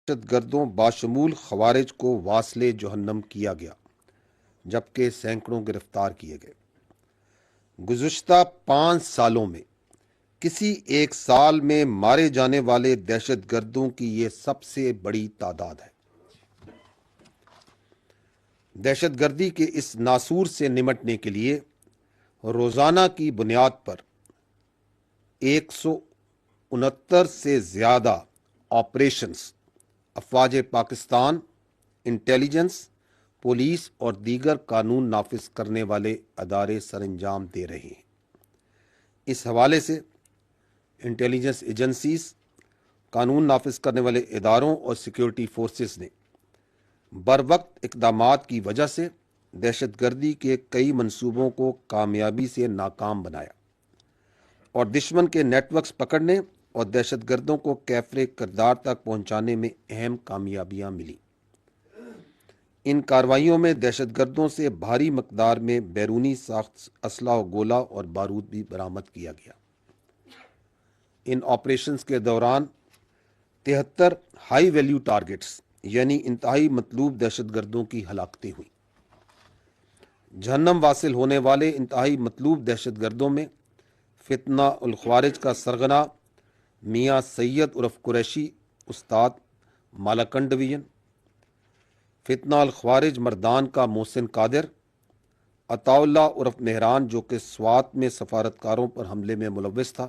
دہشت گردوں باشمول خوارج کو واصل جہنم کیا گیا جبکہ سینکڑوں گرفتار کیے گئے۔ گزشتہ 5 سالوں میں کسی ایک سال میں مارے جانے والے دہشت گردوں کی یہ سب سے بڑی تعداد ہے۔ دہشت گردی کے اس ناسور سے نمٹنے کے لیے روزانہ کی بنیاد پر 169 سے زیادہ آپریشنز افواج پاکستان، انٹیلیجنس، پولیس اور دیگر قانون نافذ کرنے والے ادارے سر انجام دے رہے ہیں۔ اس حوالے سے انٹیلیجنس ایجنسیز، قانون نافذ کرنے والے اداروں اور سیکیورٹی فورسز نے بروقت اقدامات کی وجہ سے دہشت گردی کے کئی منصوبوں کو کامیابی سے ناکام بنایا اور دشمن کے نیٹ ورکس پکڑنے اور دہشت گردوں کو کیفر کردار تک پہنچانے میں اہم کامیابیاں ملیں۔ ان کارروائیوں میں دہشت گردوں سے بھاری مقدار میں بیرونی ساخت اسلحہ و گولہ اور بارود بھی برآمد کیا گیا۔ ان آپریشنز کے دوران 73 ہائی ویلیو ٹارگٹس یعنی انتہائی مطلوب دہشت گردوں کی ہلاکتیں ہوئیں۔ جہنم واصل ہونے والے انتہائی مطلوب دہشت گردوں میں فتنہ الخوارج کا سرغنہ میاں سید عرف قریشی استاد مالاکنڈ ڈویژن، فتنہ الخوارج مردان کا محسن قادر، عطا اللہ عرف مہران جو کہ سوات میں سفارتکاروں پر حملے میں ملوث تھا،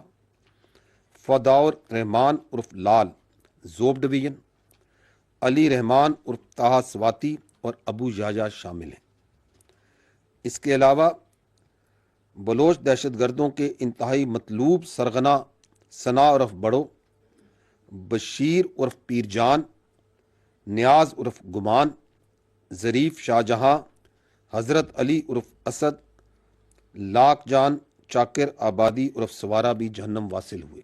فداور رحمان عرف لال زوب ڈویژن، علی رحمان عرف طاہا سواتی اور ابو یحییٰ شامل ہیں۔ اس کے علاوہ بلوچ دہشت گردوں کے انتہائی مطلوب سرغنہ ثنا عرف بڑو، بشیر عرف پیر جان، نیاز عرف گمان، ظریف شاہ جہاں، حضرت علی عرف اسد، لاکھ جان چاکر آبادی عرف سوارہ بھی جہنم واصل ہوئے۔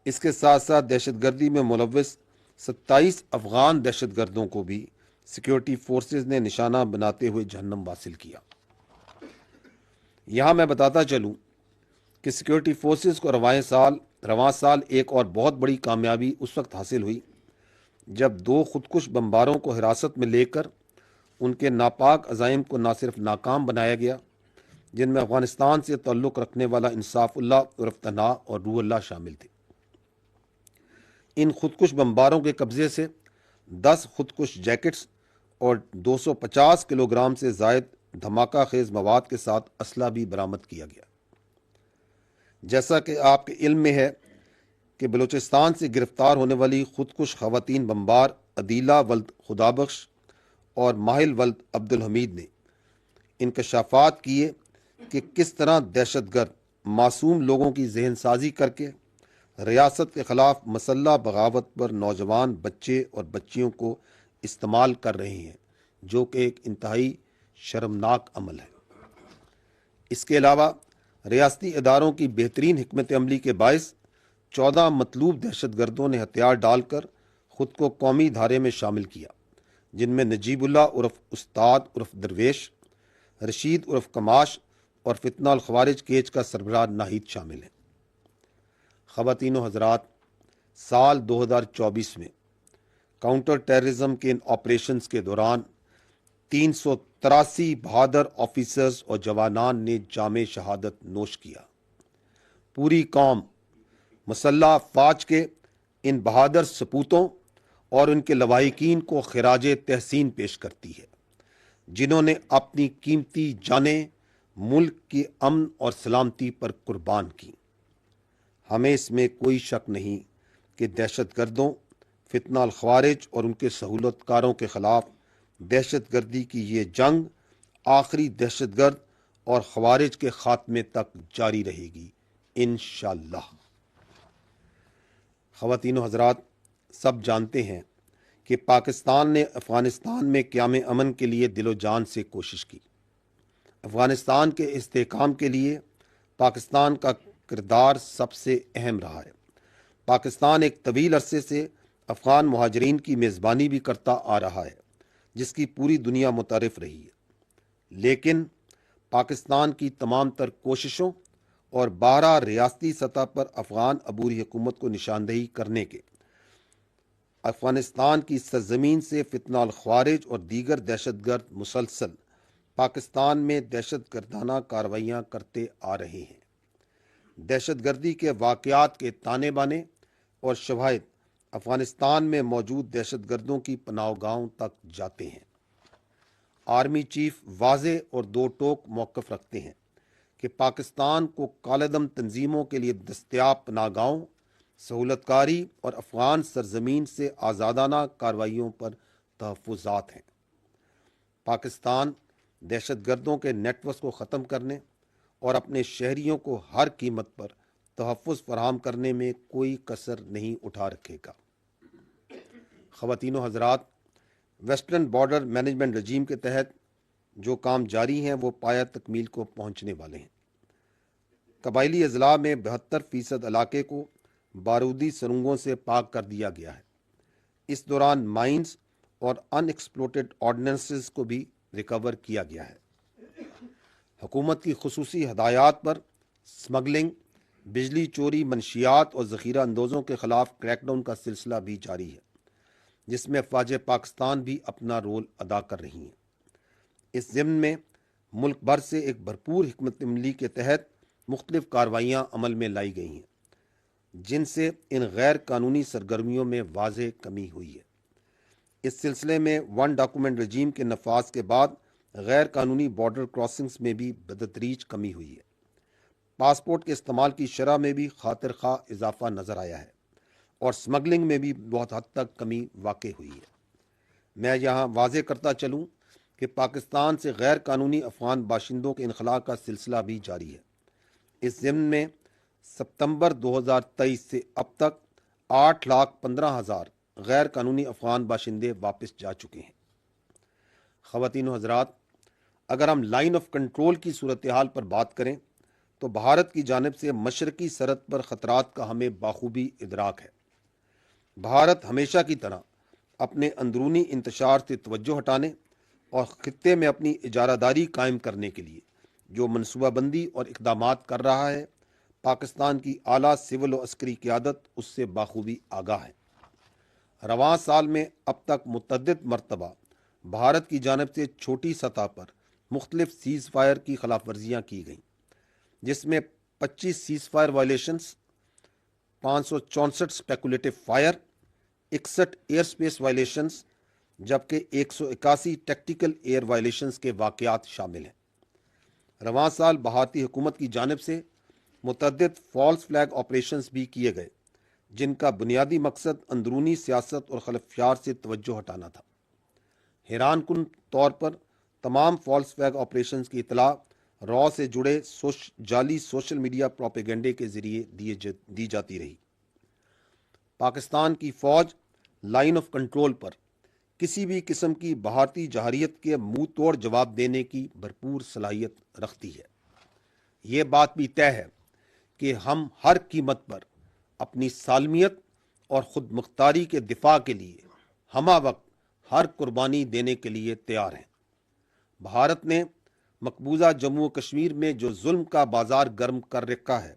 اس کے ساتھ ساتھ دہشت گردی میں ملوث 27 افغان دہشت گردوں کو بھی سیکیورٹی فورسز نے نشانہ بناتے ہوئے جہنم واصل کیا۔ یہاں میں بتاتا چلوں کہ سیکیورٹی فورسز کو رواں سال ایک اور بہت بڑی کامیابی اس وقت حاصل ہوئی جب 2 خودکش بمباروں کو حراست میں لے کر ان کے ناپاک عزائم کو نہ صرف ناکام بنایا گیا، جن میں افغانستان سے تعلق رکھنے والا انصاف اللہ عرف تنہا اور روح اللہ شامل تھے۔ ان خودکش بمباروں کے قبضے سے 10 خودکش جیکٹس اور 250 کلو گرام سے زائد دھماکہ خیز مواد کے ساتھ اسلحہ بھی برآمد کیا گیا۔ جیسا کہ آپ کے علم میں ہے کہ بلوچستان سے گرفتار ہونے والی خودکش خواتین بمبار عدیلہ ولد خدابخش اور ماہل ولد عبدالحمید نے انکشافات کیے کہ کس طرح دہشت گرد معصوم لوگوں کی ذہن سازی کر کے ریاست کے خلاف مسلح بغاوت پر نوجوان بچے اور بچیوں کو استعمال کر رہے ہیں، جو کہ ایک انتہائی شرمناک عمل ہے۔ اس کے علاوہ ریاستی اداروں کی بہترین حکمت عملی کے باعث 14 مطلوب دہشت گردوں نے ہتھیار ڈال کر خود کو قومی دھارے میں شامل کیا، جن میں نجیب اللہ عرف استاد عرف درویش، رشید عرف کماش اور فتنہ الخوارج کیچ کا سربراہ ناہید شامل ہیں۔ خواتین و حضرات، سال 2024 میں کاؤنٹر ٹیررزم کے ان آپریشنز کے دوران 383 بہادر آفیسرز اور جوانان نے جام شہادت نوش کیا۔ پوری قوم مسلح افواج کے ان بہادر سپوتوں اور ان کے لواحقین کو خراج تحسین پیش کرتی ہے، جنہوں نے اپنی قیمتی جانیں ملک کی امن اور سلامتی پر قربان کی۔ ہمیں اس میں کوئی شک نہیں کہ دہشت گردوں، فتنہ الخوارج اور ان کے سہولت کاروں کے خلاف دہشت گردی کی یہ جنگ آخری دہشت گرد اور خوارج کے خاتمے تک جاری رہے گی انشاءاللہ۔ خواتین و حضرات، سب جانتے ہیں کہ پاکستان نے افغانستان میں قیام امن کے لیے دل و جان سے کوشش کی۔ افغانستان کے استحکام کے لیے پاکستان کا کردار سب سے اہم رہا ہے۔ پاکستان ایک طویل عرصے سے افغان مہاجرین کی میزبانی بھی کرتا آ رہا ہے، جس کی پوری دنیا متعارف رہی ہے، لیکن پاکستان کی تمام تر کوششوں اور 12 ریاستی سطح پر افغان عبوری حکومت کو نشاندہی کرنے کے افغانستان کی سرزمین سے فتنہ الخوارج اور دیگر دہشت گرد مسلسل پاکستان میں دہشت گردانہ کارروائیاں کرتے آ رہے ہیں۔ دہشت گردی کے واقعات کے تانے بانے اور شواہد افغانستان میں موجود دہشت گردوں کی پناہ گاہوں تک جاتے ہیں۔ آرمی چیف واضح اور دو ٹوک موقف رکھتے ہیں کہ پاکستان کو کالعدم تنظیموں کے لیے دستیاب پناہ گاہوں، سہولت کاری اور افغان سرزمین سے آزادانہ کارروائیوں پر تحفظات ہیں۔ پاکستان دہشت گردوں کے نیٹ ورک کو ختم کرنے اور اپنے شہریوں کو ہر قیمت پر تحفظ فراہم کرنے میں کوئی کسر نہیں اٹھا رکھے گا۔ خواتین و حضرات، ویسٹرن بارڈر مینجمنٹ رجیم کے تحت جو کام جاری ہیں وہ پایہ تکمیل کو پہنچنے والے ہیں۔ قبائلی اضلاع میں 72% علاقے کو بارودی سرنگوں سے پاک کر دیا گیا ہے۔ اس دوران مائنز اور ان ایکسپلوٹڈ آرڈیننسز کو بھی ریکور کیا گیا ہے۔ حکومت کی خصوصی ہدایات پر سمگلنگ، بجلی چوری، منشیات اور ذخیرہ اندوزوں کے خلاف کریک ڈاؤن کا سلسلہ بھی جاری ہے، جس میں افواج پاکستان بھی اپنا رول ادا کر رہی ہیں۔ اس ضمن میں ملک بھر سے ایک بھرپور حکمت عملی کے تحت مختلف کارروائیاں عمل میں لائی گئی ہیں، جن سے ان غیر قانونی سرگرمیوں میں واضح کمی ہوئی ہے۔ اس سلسلے میں ون ڈاکومنٹ رجیم کے نفاذ کے بعد غیر قانونی بارڈر کراسنگز میں بھی بتدریج کمی ہوئی ہے۔ پاسپورٹ کے استعمال کی شرح میں بھی خاطر خواہ اضافہ نظر آیا ہے اور سمگلنگ میں بھی بہت حد تک کمی واقع ہوئی ہے۔ میں یہاں واضح کرتا چلوں کہ پاکستان سے غیر قانونی افغان باشندوں کے انخلاء کا سلسلہ بھی جاری ہے۔ اس ضمن میں ستمبر 2023 سے اب تک 8,15,000 غیر قانونی افغان باشندے واپس جا چکے ہیں۔ خواتین و حضرات، اگر ہم لائن آف کنٹرول کی صورتحال پر بات کریں تو بھارت کی جانب سے مشرقی سرحد پر خطرات کا ہمیں بخوبی ادراک ہے۔ بھارت ہمیشہ کی طرح اپنے اندرونی انتشار سے توجہ ہٹانے اور خطے میں اپنی اجارہ داری قائم کرنے کے لیے جو منصوبہ بندی اور اقدامات کر رہا ہے، پاکستان کی اعلیٰ سول و عسکری قیادت اس سے بخوبی آگاہ ہے۔ رواں سال میں اب تک متعدد مرتبہ بھارت کی جانب سے چھوٹی سطح پر مختلف سیز فائر کی خلاف ورزیاں کی گئیں، جس میں 25 cease fire violations, 564 speculative fire, 61 air space violations جبکہ 181 ٹیکٹیکل ایئر وائلیشنز کے واقعات شامل ہیں۔ رواں سال بھارتی حکومت کی جانب سے متعدد فالس فلیگ آپریشنز بھی کیے گئے، جن کا بنیادی مقصد اندرونی سیاست اور خلفشار سے توجہ ہٹانا تھا۔ حیران کن طور پر تمام فالس فلیگ آپریشنز کی اطلاع را سے جڑے جعلی سوشل میڈیا پروپیگنڈے کے ذریعے دی جاتی رہی۔ پاکستان کی فوج لائن آف کنٹرول پر کسی بھی قسم کی بھارتی جارحیت کے منہ توڑ جواب دینے کی بھرپور صلاحیت رکھتی ہے۔ یہ بات بھی طے ہے کہ ہم ہر قیمت پر اپنی سالمیت اور خود مختاری کے دفاع کے لیے ہمہ وقت ہر قربانی دینے کے لیے تیار ہیں۔ بھارت نے مقبوضہ جموں و کشمیر میں جو ظلم کا بازار گرم کر رکھا ہے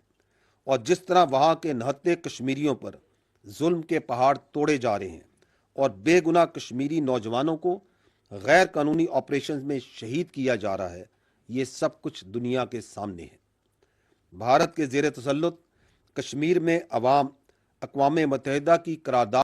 اور جس طرح وہاں کے نہتے کشمیریوں پر ظلم کے پہاڑ توڑے جا رہے ہیں اور بے گناہ کشمیری نوجوانوں کو غیر قانونی آپریشنز میں شہید کیا جا رہا ہے، یہ سب کچھ دنیا کے سامنے ہے۔ بھارت کے زیر تسلط کشمیر میں عوام اقوام متحدہ کی قرارداد